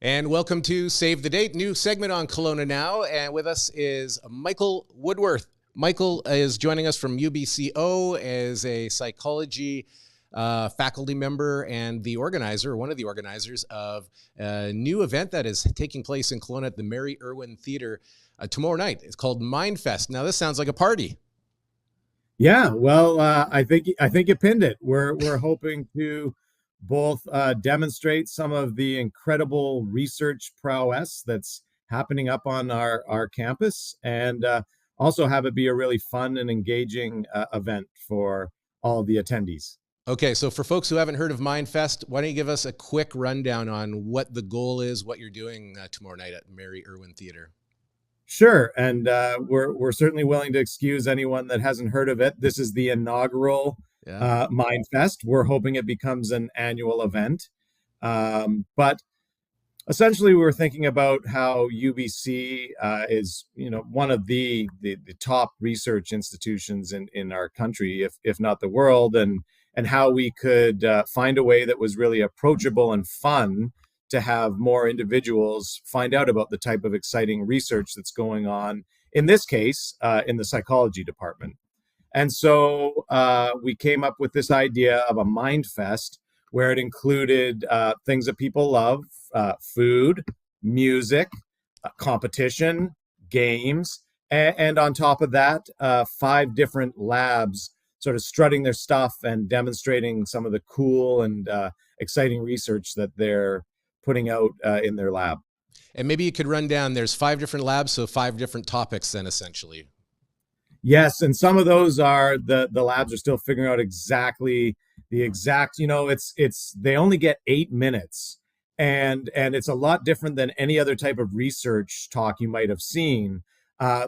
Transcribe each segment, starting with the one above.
And welcome to Save the Date, new segment on Kelowna Now. And with us is Michael Woodworth. Michael is joining us from UBCO as a psychology faculty member and the organizer, one of the organizers of a new event that is taking place in Kelowna at the Mary Irwin Theatre tomorrow night. It's called Mindfest. Now, this sounds like a party. Yeah, well, I think you pinned it. We're hoping to both demonstrate some of the incredible research prowess that's happening up on our campus, and also have it be a really fun and engaging event for all the attendees. Okay, so for folks who haven't heard of Mindfest, why don't you give us a quick rundown on what the goal is, what you're doing tomorrow night at Mary Irwin Theatre? Sure, and we're certainly willing to excuse anyone that hasn't heard of it. This is the inaugural Mindfest. We're hoping it becomes an annual event, but essentially, we were thinking about how UBC is, one of the top research institutions in our country, if not the world, and how we could find a way that was really approachable and fun to have more individuals find out about the type of exciting research that's going on, in this case, in the psychology department. And so we came up with this idea of a Mind Fest where it included things that people love, food, music, competition, games, and on top of that, 5 different labs sort of strutting their stuff and demonstrating some of the cool and exciting research that they're putting out in their lab. And maybe you could run down, there's 5 different labs, so 5 different topics then essentially. Yes, and some of those are, the labs are still figuring out exactly the exact, it's they only get 8 minutes. And it's a lot different than any other type of research talk you might have seen.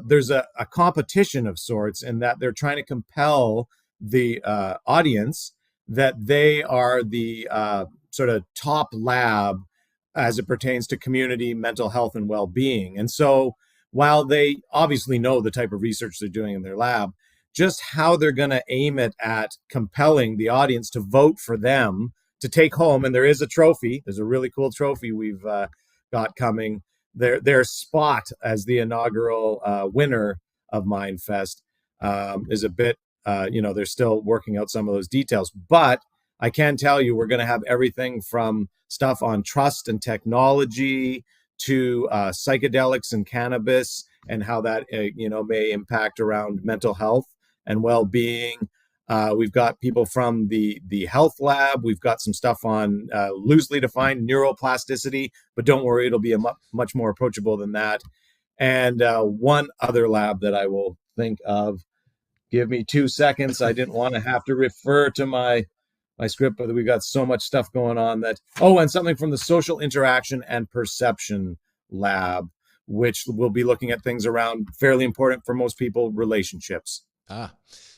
There's a competition of sorts in that they're trying to compel the audience that they are the sort of top lab as it pertains to community mental health and well-being. And so while they obviously know the type of research they're doing in their lab, just how they're going to aim it at compelling the audience to vote for them to take home. And there is a trophy. There's a really cool trophy we've got coming. Their spot as the inaugural winner of Mindfest is a bit, they're still working out some of those details. But I can tell you we're going to have everything from stuff on trust and technology to psychedelics and cannabis and how that, may impact around mental health and well-being. We've got people from the health lab. We've got some stuff on loosely defined neuroplasticity, but don't worry, it'll be much more approachable than that. And one other lab that I will think of. Give me 2 seconds. I didn't want to have to refer to my script, but we've got so much stuff going on and something from the social interaction and perception lab, which will be looking at things around, fairly important for most people, relationships.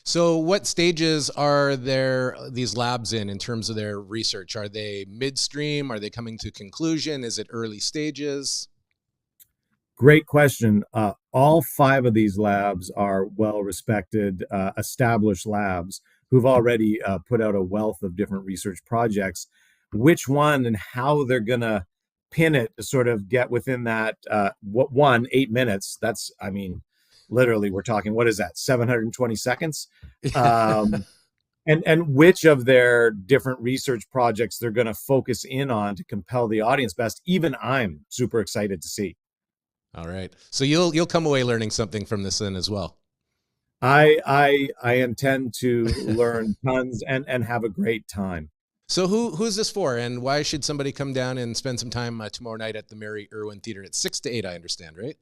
So what stages are these labs in terms of their research? Are they midstream? Are they coming to conclusion? Is it early stages? Great question. All 5 of these labs are well-respected, established labs who've already put out a wealth of different research projects. Which one and how they're going to pin it to sort of get within that 8 minutes. That's, literally, we're talking, what is that, 720 seconds? And which of their different research projects they're going to focus in on to compel the audience best, even I'm super excited to see. All right. So you'll come away learning something from this then as well. I intend to learn tons and have a great time. So who's this for, and why should somebody come down and spend some time tomorrow night at the Mary Irwin Theatre? It's 6 to 8, I understand, right?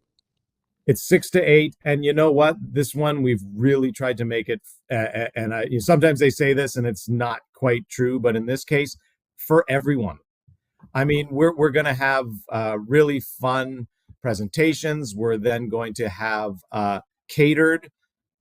It's 6 to 8, and you know what? This one we've really tried to make it. Sometimes they say this, and it's not quite true, but in this case, for everyone. We're going to have really fun presentations. We're then going to have catered,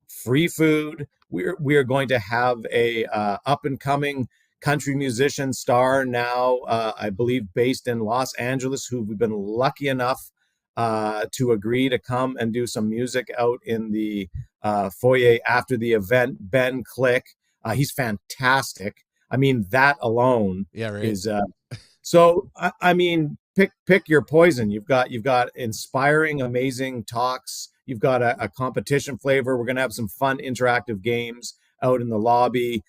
free food. We are going to have a up and coming country musician star now, I believe, based in Los Angeles, who we've been lucky enough to agree to come and do some music out in the foyer after the event. Ben Klick, he's fantastic. That alone is. So pick your poison. You've got inspiring, amazing talks. You've got a competition flavor. We're going to have some fun interactive games out in the lobby.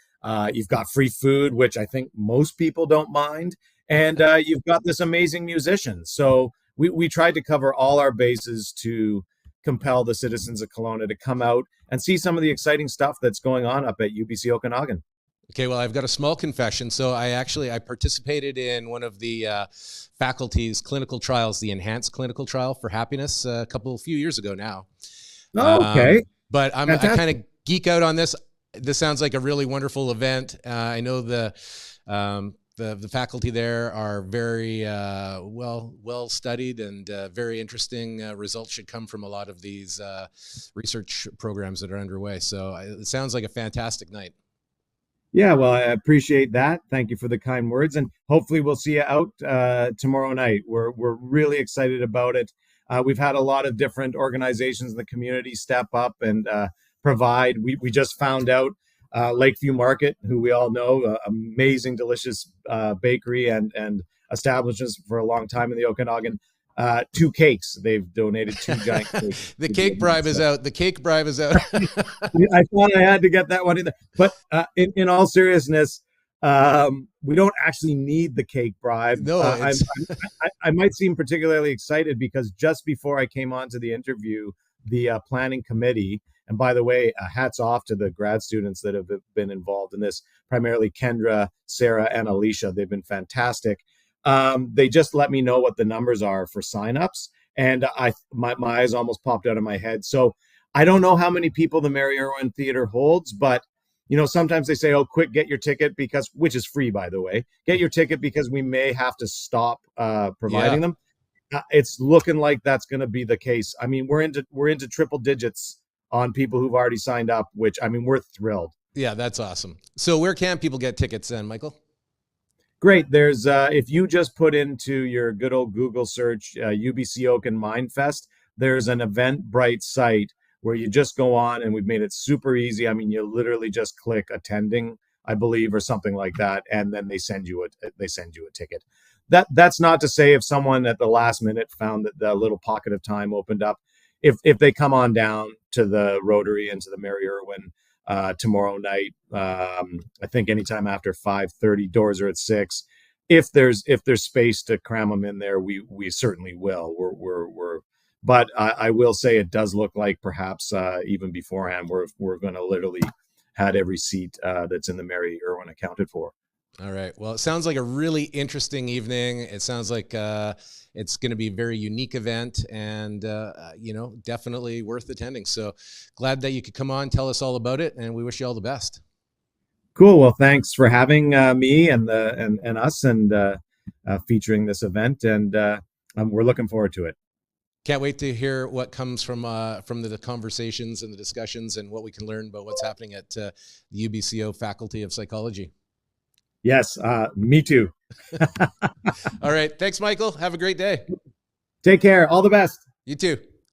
You've got free food, which I think most people don't mind. And you've got this amazing musician. So we tried to cover all our bases to compel the citizens of Kelowna to come out and see some of the exciting stuff that's going on up at UBC Okanagan. Okay, well, I've got a small confession. So I participated in one of the faculty's clinical trials, the enhanced clinical trial for happiness, a few years ago now. Oh, okay. But I kind of geek out on this. This sounds like a really wonderful event. I know the faculty there are very well studied, and very interesting results should come from a lot of these research programs that are underway. So it sounds like a fantastic night. Yeah, well, I appreciate that. Thank you for the kind words, and hopefully we'll see you out tomorrow night. We're really excited about it. We've had a lot of different organizations in the community step up and provide. We just found out Lakeview Market, who we all know, amazing, delicious bakery and establishments for a long time in the Okanagan. 2 cakes. They've donated 2 giant cakes. The cake bribe is out. The cake bribe is out. I thought I had to get that one in there. But in all seriousness, we don't actually need the cake bribe. No, I might seem particularly excited because just before I came on to the interview, the planning committee, and by the way, hats off to the grad students that have been involved in this, primarily Kendra, Sarah, and Alicia. They've been fantastic. They just let me know what the numbers are for signups, and my eyes almost popped out of my head. So I don't know how many people the Mary Irwin Theatre holds, but sometimes they say, "Oh, quick, get your ticket," which is free, by the way. Get your ticket because we may have to stop providing them. It's looking like that's going to be the case. I mean, we're into triple digits on people who've already signed up, which, I mean, we're thrilled. Yeah, that's awesome. So where can people get tickets then, Michael? Great. There's if you just put into your good old Google search UBC Okanagan Mindfest, there's an Eventbrite site where you just go on, and we've made it super easy. I mean, you literally just click attending, I believe, or something like that, and then they send you a ticket. That's not to say if someone at the last minute found that the little pocket of time opened up, if they come on down to the Rotary and to the Mary Irwin tomorrow night, I think anytime after 5:30, doors are at 6. If there's space to cram them in there, we certainly will. But I will say it does look like perhaps even beforehand we're going to literally had every seat that's in the Mary Irwin accounted for. All right. Well, it sounds like a really interesting evening. It sounds like it's going to be a very unique event, and definitely worth attending. So glad that you could come on, tell us all about it, and we wish you all the best. Cool. Well, thanks for having me and us and featuring this event, and we're looking forward to it. Can't wait to hear what comes from the conversations and the discussions, and what we can learn about what's happening at the UBCO Faculty of Psychology. Yes, me too. All right. Thanks, Michael. Have a great day. Take care. All the best. You too.